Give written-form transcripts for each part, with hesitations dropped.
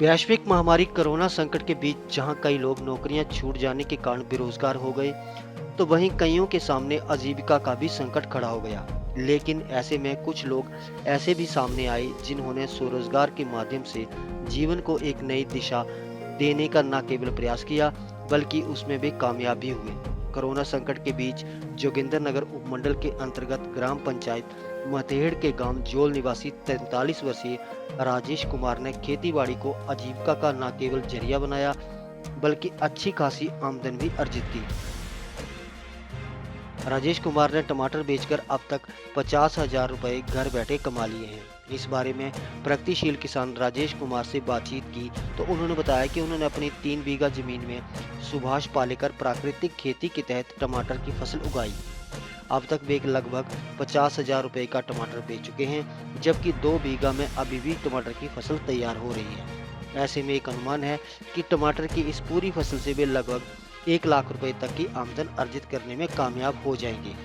वैश्विक महामारी कोरोना संकट के बीच जहां कई लोग नौकरियां छूट जाने के कारण बेरोजगार हो गए, तो वहीं कईयों के सामने आजीविका का भी संकट खड़ा हो गया। लेकिन ऐसे में कुछ लोग ऐसे भी सामने आए जिन्होंने स्वरोजगार के माध्यम से जीवन को एक नई दिशा देने का न केवल प्रयास किया, बल्कि उसमें भी कामयाब भी हुए। कोरोना संकट के बीच जोगिंदरनगर उपमंडल के अंतर्गत ग्राम पंचायत मतेहड़ के गांव जोल निवासी 43 वर्षीय राजेश कुमार ने खेतीबाड़ी को आजीविका का न केवल जरिया बनाया, बल्कि अच्छी खासी आमदन भी अर्जित की। राजेश कुमार ने टमाटर बेचकर अब तक 50,000 रुपए घर बैठे कमा लिए हैं। इस बारे में प्रगतिशील किसान राजेश कुमार से बातचीत की तो उन्होंने बताया कि उन्होंने अपनी 3 बीघा जमीन में सुभाष पालेकर प्राकृतिक खेती के तहत टमाटर की फसल उगाई। अब तक वे लगभग 50,000 रुपए का टमाटर बेच चुके हैं, जबकि 2 बीघा में अभी भी टमाटर की फसल तैयार हो रही है। ऐसे में एक अनुमान है कि टमाटर की इस पूरी फसल से वे लगभग 1 लाख रुपए तक की आमदन अर्जित करने में कामयाब हो जाएंगे।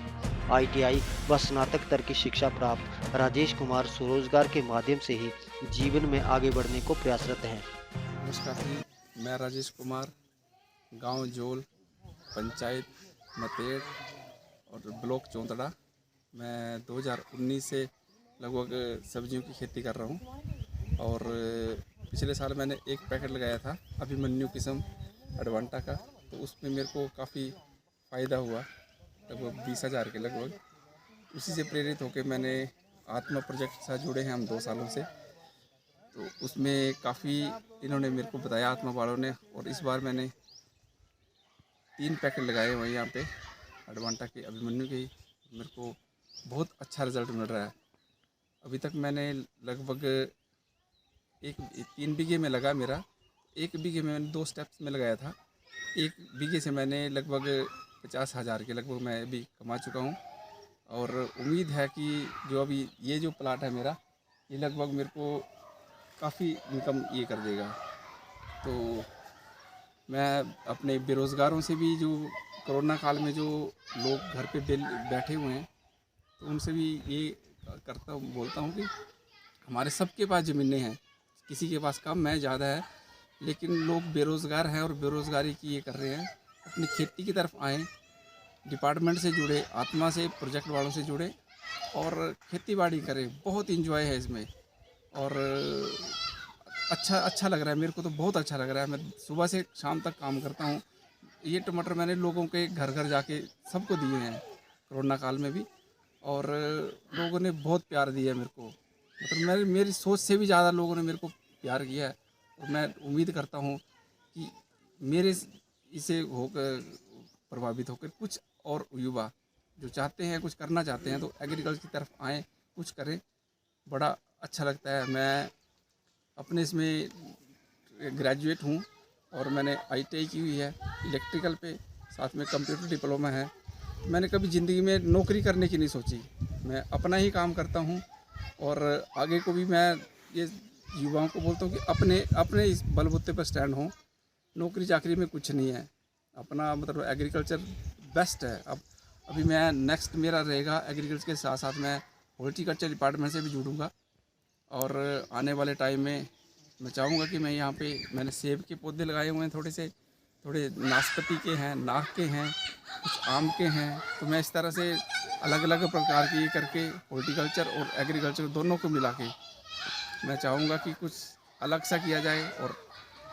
ITI व स्नातक स्तर की शिक्षा प्राप्त राजेश कुमार स्वरोजगार के माध्यम से ही जीवन में आगे बढ़ने को प्रयासरत हैं। नमस्कार जी, मैं राजेश कुमार, गांव जोल, पंचायत मतेड़ और ब्लॉक चौंतड़ा। मैं 2019 से लगभग सब्जियों की खेती कर रहा हूं और पिछले साल मैंने एक पैकेट लगाया था अभिमन्यु किस्म एडवांटा का, तो उसमें मेरे को काफ़ी फ़ायदा हुआ, लगभग 20,000 के लगभग। उसी से प्रेरित होकर मैंने आत्मा प्रोजेक्ट के साथ जुड़े हैं हम 2 सालों से, तो उसमें काफ़ी इन्होंने मेरे को बताया आत्मा वालों ने, और इस बार मैंने 3 पैकेट लगाए हुए यहाँ पे एडवांटा के अभिमन्यु के। मेरे को बहुत अच्छा रिज़ल्ट मिल रहा है। अभी तक मैंने लगभग 3 बीघे में लगा मेरा, 1 बीघे में मैंने 2 स्टेप्स में लगाया था। 1 बीघे से मैंने लगभग 50,000 के लगभग मैं अभी कमा चुका हूँ, और उम्मीद है कि जो अभी ये जो प्लाट है मेरा, ये लगभग मेरे को काफ़ी इनकम ये कर देगा। तो मैं अपने बेरोज़गारों से भी, जो कोरोना काल में जो लोग घर पे बैठे हुए हैं, तो उनसे भी ये बोलता हूँ कि हमारे सबके पास ज़मीनें हैं, किसी के पास कम है ज़्यादा है, लेकिन लोग बेरोज़गार हैं और बेरोज़गारी की ये कर रहे हैं। अपनी खेती की तरफ आएँ, डिपार्टमेंट से जुड़े, आत्मा से, प्रोजेक्ट वालों से जुड़े और खेती बाड़ी करें। बहुत इंजॉय है इसमें और अच्छा लग रहा है। मेरे को तो बहुत अच्छा लग रहा है। मैं सुबह से शाम तक काम करता हूँ। ये टमाटर मैंने लोगों के घर घर जाके सबको दिए हैं कोरोना काल में भी, और लोगों ने बहुत प्यार दिया है मेरे को। मतलब मेरी सोच से भी ज़्यादा लोगों ने मेरे को प्यार किया है, और मैं उम्मीद करता हूँ कि मेरे इसे होकर प्रभावित होकर कुछ और युवा जो चाहते हैं, कुछ करना चाहते हैं, तो एग्रीकल्चर की तरफ आएँ, कुछ करें। बड़ा अच्छा लगता है। मैं अपने इसमें ग्रेजुएट हूँ और मैंने ITI की हुई है इलेक्ट्रिकल पे, साथ में कंप्यूटर डिप्लोमा है। मैंने कभी ज़िंदगी में नौकरी करने की नहीं सोची। मैं अपना ही काम करता हूँ, और आगे को भी मैं ये युवाओं को बोलता हूँ कि अपने इस बलबूते पर स्टैंड हों। नौकरी चाकरी में कुछ नहीं है, अपना मतलब एग्रीकल्चर बेस्ट है। अभी मैं नेक्स्ट मेरा रहेगा एग्रीकल्चर के साथ साथ मैं हॉर्टिकल्चर डिपार्टमेंट से भी जुड़ूँगा, और आने वाले टाइम में मैं चाहूँगा कि मैं यहाँ पे, मैंने सेब के पौधे लगाए हुए हैं, थोड़े नाशपाती के हैं, नाक के हैं, कुछ आम के हैं। तो मैं इस तरह से अलग अलग प्रकार की ये करके हॉर्टिकल्चर और एग्रीकल्चर दोनों को मिला के मैं चाहूँगा कि कुछ अलग सा किया जाए। और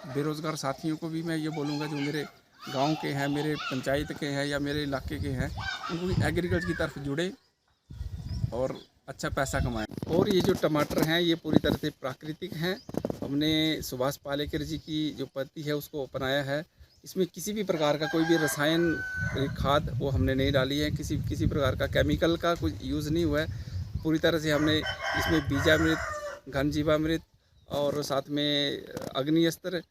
बेरोज़गार साथियों को भी मैं ये बोलूँगा, जो मेरे गांव के हैं, मेरे पंचायत के हैं या मेरे इलाके के हैं, उनको भी एग्रीकल्चर की तरफ जुड़े और अच्छा पैसा कमाएं। और ये जो टमाटर हैं, ये पूरी तरह से प्राकृतिक हैं। हमने सुभाष पालेकर जी की जो पद्धति है उसको अपनाया है। इसमें किसी भी प्रकार का कोई भी रसायन खाद वो हमने नहीं डाली है, किसी प्रकार का केमिकल का कुछ यूज़ नहीं हुआ है। पूरी तरह से हमने इसमें बीजामृत, घनजीवामृत और साथ में अग्नि अस्त्र,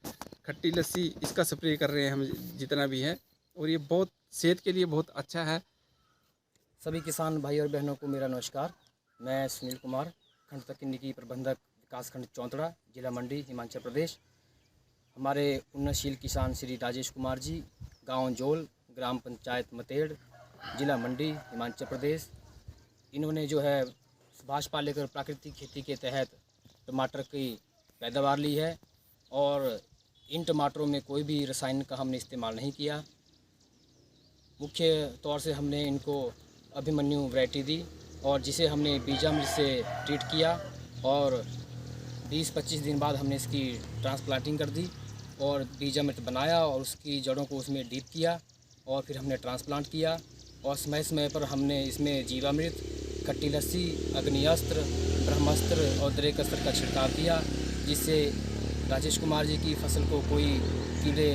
खट्टी लस्सी, इसका स्प्रे कर रहे हैं हम जितना भी है, और ये बहुत सेहत के लिए बहुत अच्छा है। सभी किसान भाई और बहनों को मेरा नमस्कार। मैं सुनील कुमार, खंड तकनीकी प्रबंधक, विकासखंड चौंतड़ा, जिला मंडी, हिमाचल प्रदेश। हमारे उन्नतशील किसान श्री राजेश कुमार जी, गांव जोल, ग्राम पंचायत मतेड़, जिला मंडी, हिमाचल प्रदेश, इन्होंने जो है सुभाष पालेकर प्राकृतिक खेती के तहत टमाटर की पैदावार ली है, और इन टमाटरों में कोई भी रसायन का हमने इस्तेमाल नहीं किया। मुख्य तौर से हमने इनको अभिमन्यु वैरायटी दी और जिसे हमने बीजामृत से ट्रीट किया और 20-25 दिन बाद हमने इसकी ट्रांसप्लांटिंग कर दी और बीजामृत बनाया और उसकी जड़ों को उसमें डीप किया और फिर हमने ट्रांसप्लांट किया और समय समय पर हमने इसमें जीवामृत, खट्टी लस्सी, अग्निअस्त्र, ब्रह्मास्त्र और दरेकस्त्र का छिड़काव किया, जिससे राजेश कुमार जी की फसल को कोई कीड़े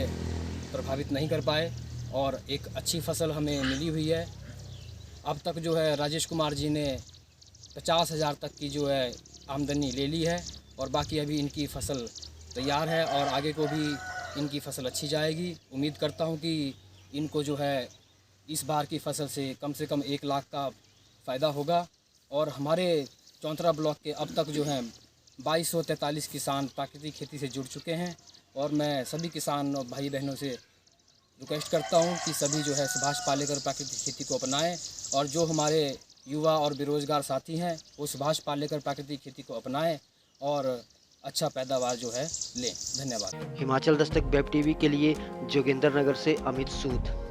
प्रभावित नहीं कर पाए और एक अच्छी फसल हमें मिली हुई है। अब तक जो है राजेश कुमार जी ने 50,000 तक की जो है आमदनी ले ली है और बाकी अभी इनकी फसल तैयार है और आगे को भी इनकी फसल अच्छी जाएगी। उम्मीद करता हूं कि इनको जो है इस बार की फसल से कम 1 लाख का फ़ायदा होगा और हमारे चौंतरा ब्लॉक के अब तक जो हैं 2243 किसान प्राकृतिक खेती से जुड़ चुके हैं और मैं सभी किसान और भाई बहनों से रिक्वेस्ट करता हूं कि सभी जो है सुभाष पालेकर प्राकृतिक खेती को अपनाएं और जो हमारे युवा और बेरोज़गार साथी हैं वो सुभाष पालेकर प्राकृतिक खेती को अपनाएं और अच्छा पैदावार जो है लें। धन्यवाद। हिमाचल दस्तक वेब टीवी के लिए जोगिंदर नगर से अमित सूद।